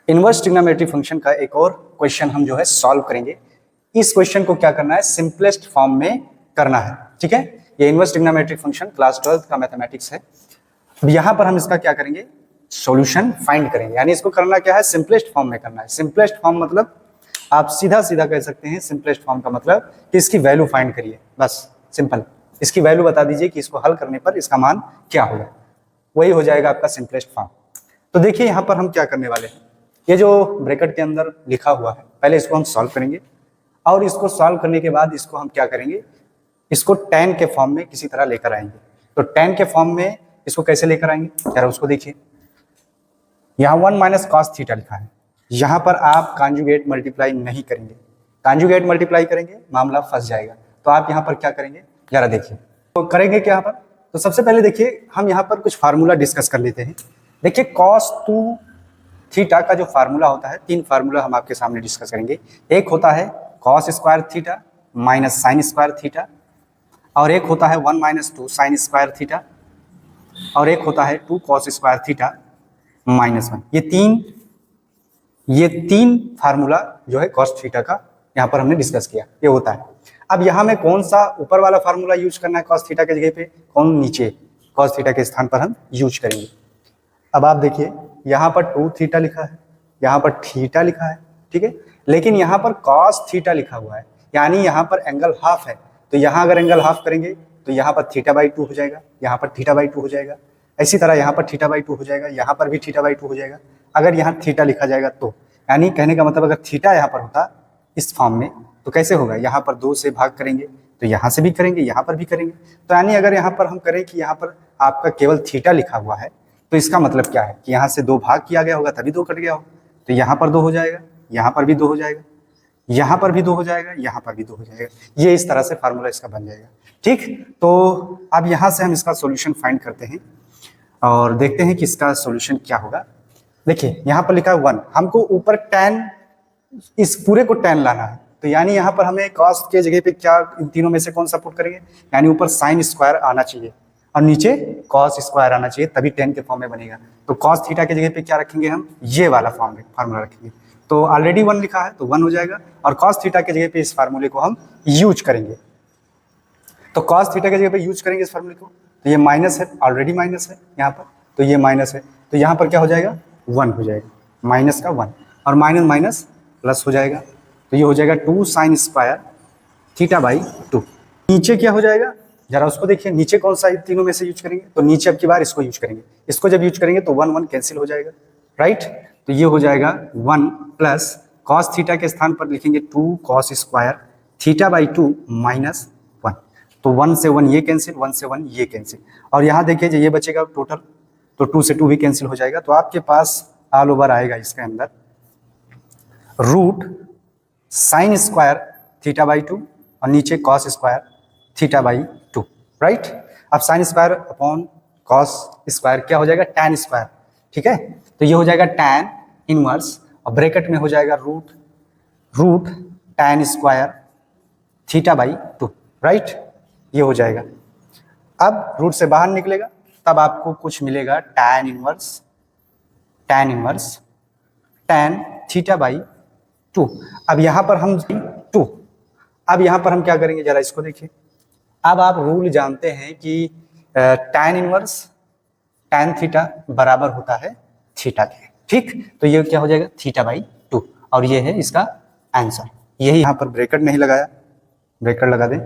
Inverse trigonometry function का एक और क्वेश्चन हम जो है सॉल्व करेंगे। इस क्वेश्चन को क्या करना है, सिंपलेस्ट फॉर्म में करना है। ठीक है, ये इनवर्स ट्रिग्नोमेट्री फंक्शन क्लास 12 का मैथमेटिक्स है। अब यहाँ पर हम इसका क्या करेंगे, सॉल्यूशन फाइंड करेंगे। यानी इसको करना क्या है, सिंपलेस्ट फॉर्म में करना है। सिंपलेस्ट फॉर्म मतलब आप सीधा सीधा कह सकते हैं, सिंपलेस्ट फॉर्म का मतलब कि इसकी वैल्यू फाइंड करिए, बस सिंपल। इसकी वैल्यू बता दीजिए कि इसको हल करने पर इसका मान क्या होगा, वही हो जाएगा आपका सिंपलेस्ट फॉर्म। तो देखिए यहाँ पर हम क्या करने वाले हैं, ये जो ब्रैकेट के अंदर लिखा हुआ है पहले इसको हम सॉल्व करेंगे, और इसको सॉल्व करने के बाद इसको हम क्या करेंगे, इसको tan के फॉर्म में किसी तरह लेकर आएंगे। तो tan के फॉर्म में इसको कैसे लेकर आएंगे, जरा उसको देखिए। यहाँ 1 माइनस कॉस थीटा लिखा है, यहाँ पर आप कॉन्जुगेट मल्टीप्लाई नहीं करेंगे। कॉन्जुगेट मल्टीप्लाई करेंगे मामला फंस जाएगा। तो आप यहाँ पर क्या करेंगे, जरा देखिए। तो करेंगे क्या यहाँ पर, तो सबसे पहले देखिए हम यहाँ पर कुछ फार्मूला डिस्कस कर लेते हैं। देखिए cos 2 थीटा का जो फार्मूला होता है, 3 फार्मूला हम आपके सामने डिस्कस करेंगे। एक होता है cos square theta minus sign square theta, और एक होता है 1 माइनस 2 साइन स्क्वायर थीटा, और एक होता है 2 cos स्क्वायर थीटा माइनस 1। ये तीन फार्मूला जो है cos थीटा का यहाँ पर हमने डिस्कस किया, ये होता है। अब यहाँ में कौन सा ऊपर वाला फार्मूला यूज करना है cos थीटा के जगह पे, कौन नीचे cos थीटा के स्थान पर हम यूज करेंगे। अब आप देखिए यहाँ पर 2 थीटा लिखा है, यहाँ पर थीटा लिखा है, ठीक है, लेकिन यहाँ पर cos थीटा लिखा हुआ है, यानी यहाँ पर एंगल हाफ है। तो यहाँ अगर एंगल हाफ करेंगे तो यहाँ पर थीटा बाई 2 हो जाएगा, यहाँ पर थीटा बाई 2 हो जाएगा, इसी तरह यहाँ पर थीटा बाई 2 हो जाएगा, यहाँ पर भी थीटा बाई 2 हो जाएगा। अगर यहाँ थीटा लिखा जाएगा तो, यानी कहने का मतलब अगर थीटा यहाँ पर होता इस फॉर्म में तो कैसे होगा, यहाँ पर 2 से भाग करेंगे तो यहाँ से भी करेंगे, यहाँ पर भी करेंगे। तो यानी अगर यहाँ पर हम करें कि यहाँ पर आपका केवल थीटा लिखा हुआ है, तो इसका मतलब क्या है कि यहाँ से 2 भाग किया गया होगा तभी 2 कट गया होगा। तो यहाँ पर 2 हो जाएगा, यहाँ पर भी 2 हो जाएगा, यहाँ पर भी 2 हो जाएगा, यहाँ पर भी 2 हो जाएगा। ये इस तरह से फार्मूला इसका बन जाएगा। ठीक, तो अब यहाँ से हम इसका सॉल्यूशन फाइंड करते हैं और देखते हैं कि इसका सॉल्यूशन क्या होगा। देखिए यहाँ पर लिखा है 1, हमको ऊपर tan, इस पूरे को tan लाना है। तो यानी यहाँ पर हमें cos के जगह पे क्या, इन तीनों में से कौन सा पुट करेंगे, यानी ऊपर साइन स्क्वायर आना चाहिए और नीचे cos स्क्वायर आना चाहिए, तभी tan के फॉर्म में बनेगा। तो cos थीटा के जगह पे क्या रखेंगे हम, ये वाला फार्मूला रखेंगे। तो ऑलरेडी 1 लिखा है तो 1 हो जाएगा, और cos थीटा के जगह पे इस फार्मूले को हम यूज करेंगे। तो cos थीटा के जगह पे यूज करेंगे इस फार्मूले को, तो ये माइनस है, ऑलरेडी माइनस है यहाँ पर, तो ये माइनस है, तो यहाँ पर क्या हो जाएगा, 1 हो जाएगा, माइनस का 1, और माइनस माइनस प्लस हो जाएगा। तो ये हो जाएगा 2 साइन स्क्वायर थीटा बाई 2। नीचे क्या हो जाएगा, जरा उसको देखिए, नीचे कौन सा तीनों में से यूज करेंगे, तो नीचे अब की बार इसको यूज करेंगे। इसको जब यूज करेंगे तो 1 1 कैंसिल हो जाएगा, राइट। तो ये हो जाएगा 1 प्लस cos थीटा के स्थान पर लिखेंगे 2 cos square theta by 2 minus 1। तो 1 से 1 ये कैंसिल, 1 से 1 ये कैंसिल, और यहाँ देखिए ये बचेगा टोटल, तो 2 से 2 भी कैंसिल हो जाएगा। तो आपके पास ऑल ओवर आएगा इसके अंदर root sine square theta by 2 और नीचे cos square theta by 2, right. अब sine square upon cos square क्या हो जाएगा, tan स्क्वायर, ठीक है। तो ये हो जाएगा tan इनवर्स, और ब्रैकेट में हो जाएगा root tan square theta by 2, right. ये हो जाएगा। अब रूट से बाहर निकलेगा तब आपको कुछ मिलेगा tan inverse tan theta by 2। अब यहाँ पर हम 2, अब यहाँ पर हम क्या करेंगे, जरा इसको देखिए। अब आप रूल जानते हैं कि tan इनवर्स tan थीटा बराबर होता है थीटा के, ठीक। तो ये क्या हो जाएगा, थीटा बाई 2, और ये है इसका आंसर। यही यहाँ पर ब्रैकेट नहीं लगाया, ब्रैकेट लगा दें।